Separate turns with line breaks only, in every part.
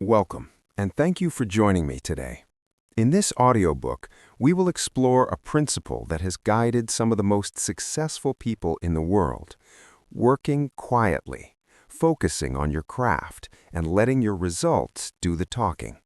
Welcome, and thank you for joining me today. In this audiobook, we will explore a principle that has guided some of the most successful people in the world: working quietly, focusing on your craft, and letting your results do the talking.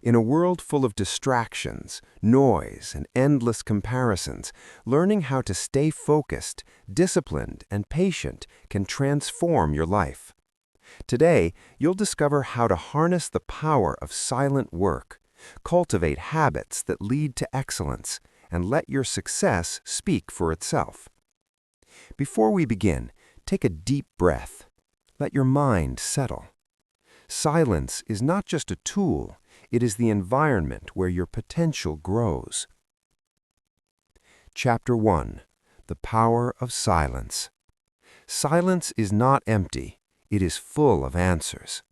In a world full of distractions, noise, and endless comparisons, learning how to stay focused, disciplined, and patient can transform your life. Today, you'll discover how to harness the power of silent work, cultivate habits that lead to excellence, and let your success speak for itself. Before we begin, take a deep breath. Let your mind settle. Silence is not just a tool, it is the environment where your potential grows. Chapter 1: The Power of Silence. Silence is not empty. It is full of answers.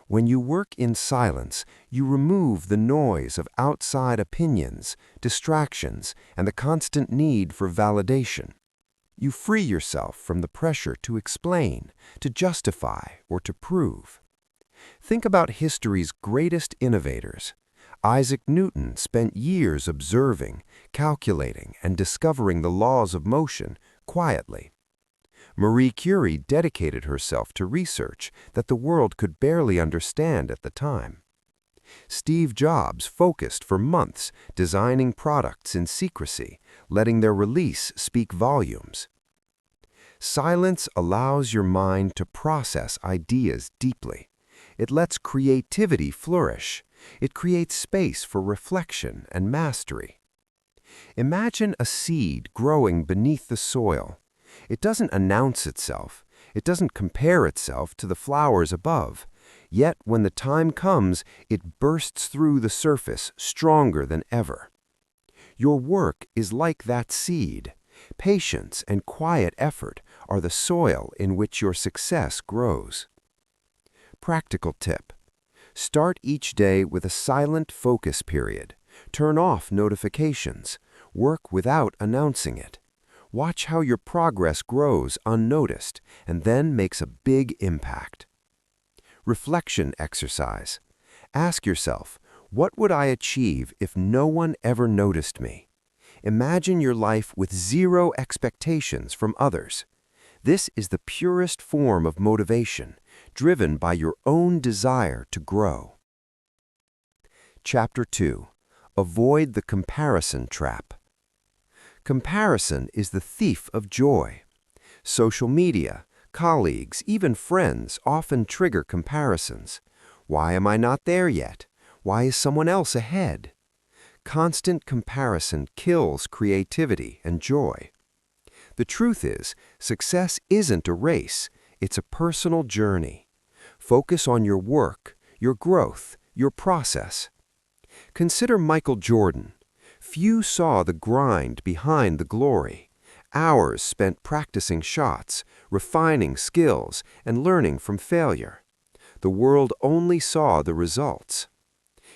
When you work in silence, you remove the noise of outside opinions, distractions, and the constant need for validation. You free yourself from the pressure to explain, to justify, or to prove. Think about history's greatest innovators. Isaac Newton spent years observing, calculating, and discovering the laws of motion quietly. Marie Curie dedicated herself to research that the world could barely understand at the time. Steve Jobs focused for months designing products in secrecy, letting their release speak volumes. Silence allows your mind to process ideas deeply. It lets creativity flourish. It creates space for reflection and mastery. Imagine a seed growing beneath the soil. It doesn't announce itself. It doesn't compare itself to the flowers above. Yet, when the time comes, it bursts through the surface stronger than ever. Your work is like that seed. Patience and quiet effort are the soil in which your success grows. Practical tip: start each day with a silent focus period. Turn off notifications. Work without announcing it. Watch how your progress grows unnoticed and then makes a big impact. Reflection exercise. Ask yourself, what would I achieve if no one ever noticed me? Imagine your life with zero expectations from others. This is the purest form of motivation, driven by your own desire to grow. Chapter 2: Avoid the comparison trap. Comparison is the thief of joy. Social media, colleagues, even friends often trigger comparisons. Why am I not there yet? Why is someone else ahead? Constant comparison kills creativity and joy. The truth is, success isn't a race, it's a personal journey. Focus on your work, your growth, your process. Consider Michael Jordan. Few saw the grind behind the glory. Hours spent practicing shots, refining skills, and learning from failure. The world only saw the results.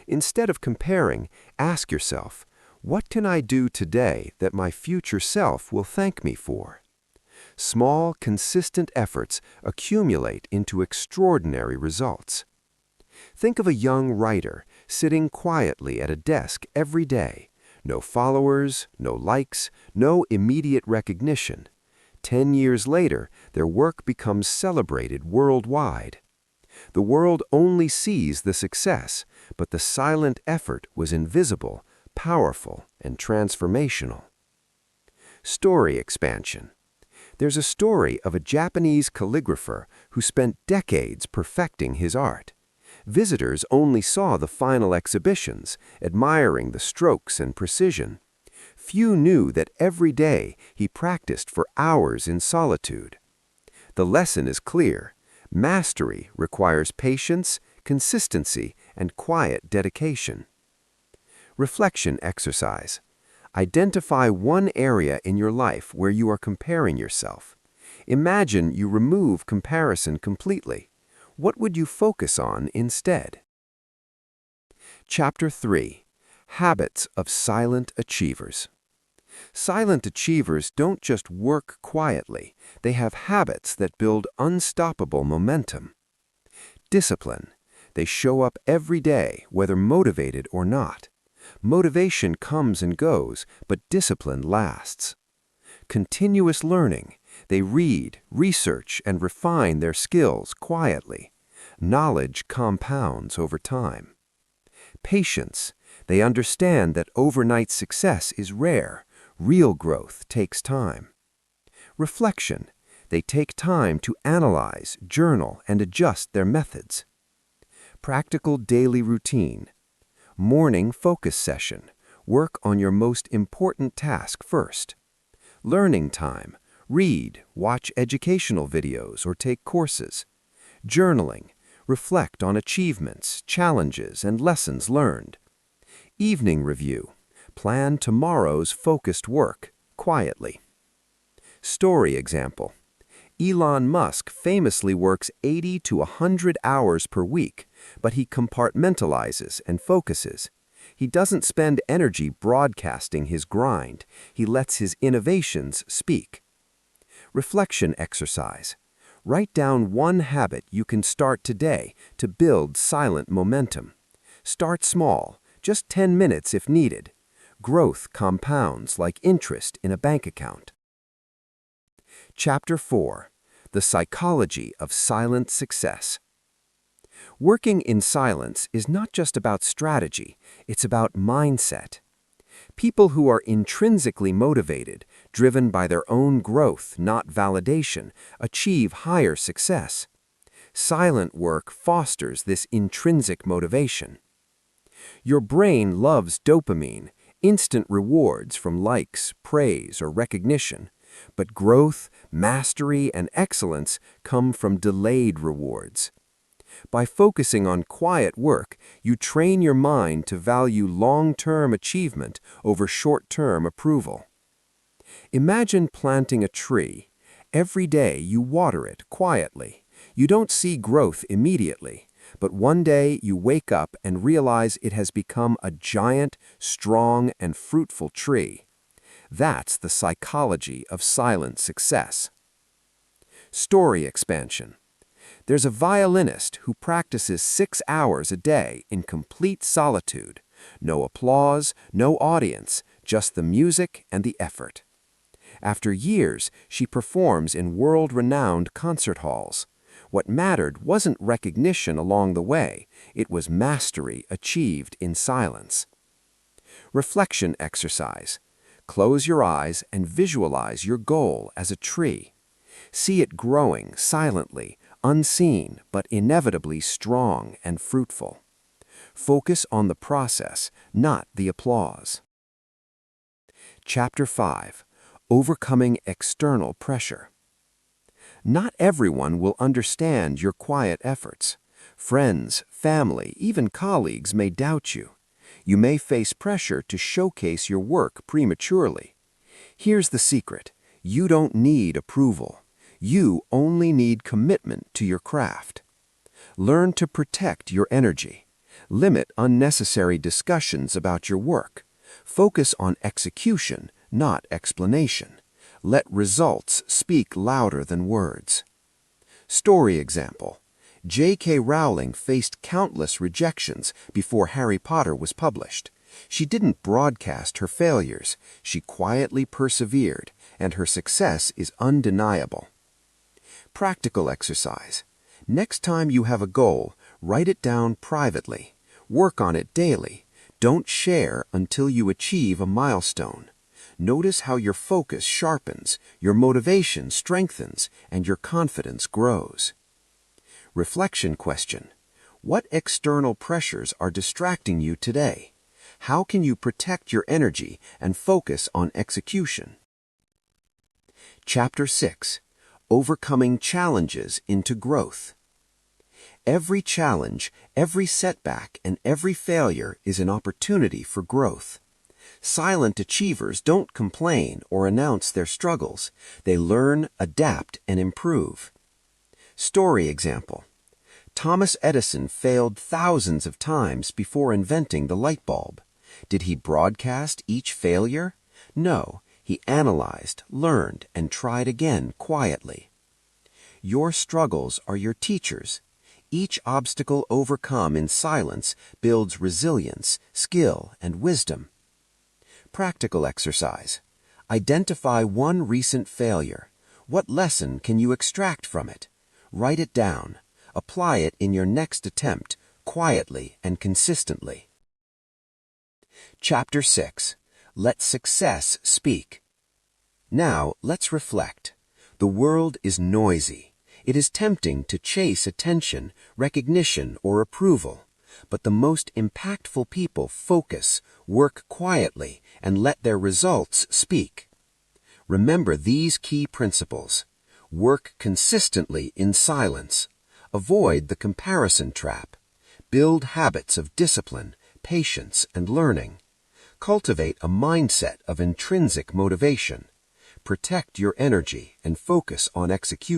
Instead of comparing, ask yourself, what can I do today that my future self will thank me for? Small, consistent efforts accumulate into extraordinary results. Think of a young writer sitting quietly at a desk every day. No followers, no likes, no immediate recognition. 10 years later, their work becomes celebrated worldwide. The world only sees the success, but the silent effort was invisible, powerful, and transformational. Story expansion. There's a story of a Japanese calligrapher who spent decades perfecting his art. Visitors only saw the final exhibitions, admiring the strokes and precision. Few knew that every day he practiced for hours in solitude. The lesson is clear. Mastery requires patience, consistency, and quiet dedication. Reflection exercise. Identify one area in your life where you are comparing yourself. Imagine you remove comparison completely. What would you focus on instead? Chapter 3: Habits of Silent Achievers. Silent achievers don't just work quietly, they have habits that build unstoppable momentum. Discipline. They show up every day, whether motivated or not. Motivation comes and goes, but discipline lasts. Continuous learning. They read, research, and refine their skills quietly. Knowledge compounds over time. Patience. They understand that overnight success is rare. Real growth takes time. Reflection. They take time to analyze, journal, and adjust their methods. Practical daily routine. Morning focus session. Work on your most important task first. Learning time. Read, watch educational videos, or take courses. Journaling. Reflect on achievements, challenges, and lessons learned. Evening review. Plan tomorrow's focused work, quietly. Story example. Elon Musk famously works 80 to 100 hours per week, but he compartmentalizes and focuses. He doesn't spend energy broadcasting his grind. He lets his innovations speak. Reflection exercise. Write down one habit you can start today to build silent momentum. Start small, just 10 minutes if needed. Growth compounds like interest in a bank account. Chapter 4. The Psychology of Silent Success. Working in silence is not just about strategy, it's about mindset. People who are intrinsically motivated, driven by their own growth, not validation, achieve higher success. Silent work fosters this intrinsic motivation. Your brain loves dopamine, instant rewards from likes, praise, or recognition. But growth, mastery, and excellence come from delayed rewards. By focusing on quiet work, you train your mind to value long-term achievement over short-term approval. Imagine planting a tree. Every day you water it quietly. You don't see growth immediately, but one day you wake up and realize it has become a giant, strong, and fruitful tree. That's the psychology of silent success. Story expansion. There's a violinist who practices 6 hours a day in complete solitude. No applause, no audience, just the music and the effort. After years, she performs in world-renowned concert halls. What mattered wasn't recognition along the way, it was mastery achieved in silence. Reflection exercise. Close your eyes and visualize your goal as a tree. See it growing silently, unseen, but inevitably strong and fruitful. Focus on the process, not the applause. Chapter 5. Overcoming External Pressure. Not everyone will understand your quiet efforts. Friends, family, even colleagues may doubt you. You may face pressure to showcase your work prematurely. Here's the secret. You don't need approval. You only need commitment to your craft. Learn to protect your energy. Limit unnecessary discussions about your work. Focus on execution, not explanation. Let results speak louder than words. Story example. J.K. Rowling faced countless rejections before Harry Potter was published. She didn't broadcast her failures. She quietly persevered, and her success is undeniable. Practical exercise. Next time you have a goal, write it down privately. Work on it daily. Don't share until you achieve a milestone. Notice how your focus sharpens, your motivation strengthens, and your confidence grows. Reflection question. What external pressures are distracting you today? How can you protect your energy and focus on execution? Chapter 6. Overcoming Challenges into Growth. Every challenge, every setback, and every failure is an opportunity for growth. Silent achievers don't complain or announce their struggles. They learn, adapt, and improve. Story example. Thomas Edison failed thousands of times before inventing the light bulb. Did he broadcast each failure? No, he analyzed, learned, and tried again quietly. Your struggles are your teachers. Each obstacle overcome in silence builds resilience, skill, and wisdom. Practical exercise. Identify one recent failure. What lesson can you extract from it? Write it down. Apply it in your next attempt, quietly and consistently. Chapter 6. Let Success Speak. Now, let's reflect. The world is noisy. It is tempting to chase attention, recognition, or approval. But the most impactful people focus, work quietly, and let their results speak. Remember these key principles. Work consistently in silence. Avoid the comparison trap. Build habits of discipline, patience, and learning. Cultivate a mindset of intrinsic motivation. Protect your energy and focus on execution.